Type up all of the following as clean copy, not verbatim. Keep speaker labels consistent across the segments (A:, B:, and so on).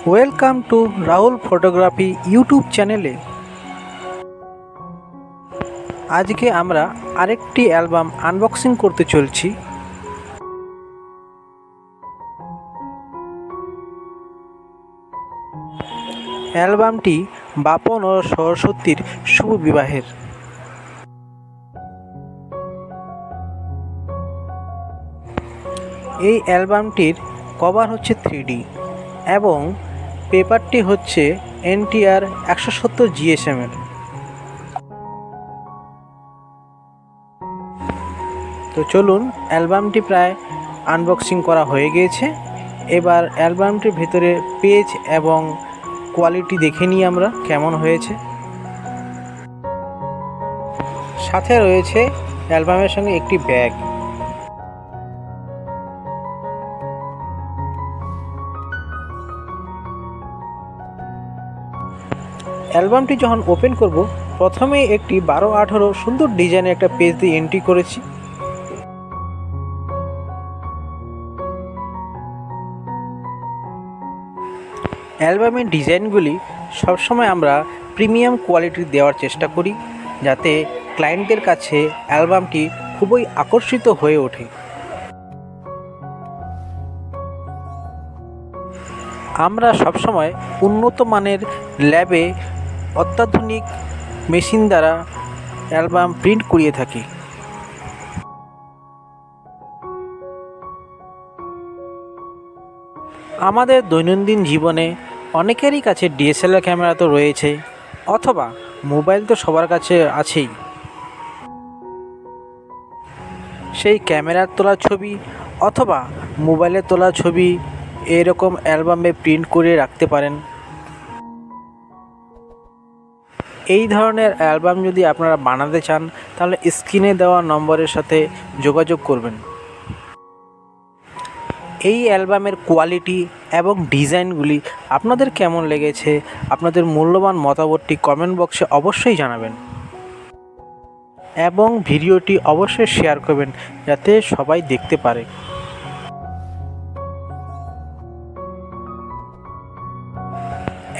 A: Welcome to Rahul photography YouTube চ্যানেলে। আজকে আমরা আরেকটি অ্যালবাম আনবক্সিং করতে চলছি। অ্যালবামটি বাপন ও সরস্বতীর শুভ বিবাহের। এই অ্যালবামটির কভার হচ্ছে 3D এবং পেপারটি হচ্ছে NTR 170 GSM-এর। তো চলুন, অ্যালবামটি প্রায় আনবক্সিং করা হয়ে গিয়েছে। এবার অ্যালবামটির ভেতরে পেজ এবং কোয়ালিটি দেখে নিই আমরা কেমন হয়েছে। সাথে রয়েছে অ্যালবামের সঙ্গে একটি ব্যাগ। অ্যালবামটি যখন ওপেন করব, প্রথমেই একটি 12-18 সুন্দর ডিজাইনের একটা পেজ দিয়ে এন্ট্রি করেছি। অ্যালবামের ডিজাইনগুলি সবসময় আমরা প্রিমিয়াম কোয়ালিটির দেওয়ার চেষ্টা করি, যাতে ক্লায়েন্টদের কাছে অ্যালবামটি খুবই আকর্ষিত হয়ে ওঠে। আমরা সবসময় উন্নত মানের ল্যাবে অত্যাধুনিক মেশিন দ্বারা অ্যালবাম প্রিন্ট করিয়ে থাকি। আমাদের দৈনন্দিন জীবনে অনেকেরই কাছে DSLR ক্যামেরা তো রয়েছে, অথবা মোবাইল তো সবার কাছে আছেই। সেই ক্যামেরার তোলা ছবি অথবা মোবাইলে তোলা ছবি এরকম অ্যালবামে প্রিন্ট করে রাখতে পারেন। এই ধরনের অ্যালবাম যদি আপনারা বানাতে চান, তাহলে স্ক্রিনে দেওয়া নম্বরের সাথে যোগাযোগ করবেন। এই অ্যালবামের কোয়ালিটি এবং ডিজাইনগুলি আপনাদের কেমন লেগেছে, আপনাদের মূল্যবান মতামতটি কমেন্ট বক্সে অবশ্যই জানাবেন এবং ভিডিওটি অবশ্যই শেয়ার করবেন, যাতে সবাই দেখতে পারে।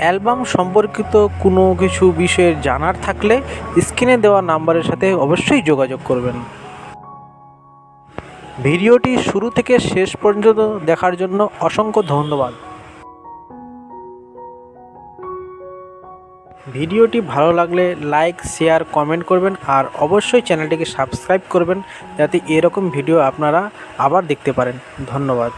A: অ্যালবাম সম্পর্কিত কোনো কিছু বিষয়ের জানার থাকলে স্ক্রিনে দেওয়া নাম্বারের সাথে অবশ্যই যোগাযোগ করবেন। ভিডিওটি শুরু থেকে শেষ পর্যন্ত দেখার জন্য অসংখ্য ধন্যবাদ। ভিডিওটি ভালো লাগলে লাইক, শেয়ার, কমেন্ট করবেন আর অবশ্যই চ্যানেলটিকে সাবস্ক্রাইব করবেন, যাতে এরকম ভিডিও আপনারা আবার দেখতে পারেন। ধন্যবাদ।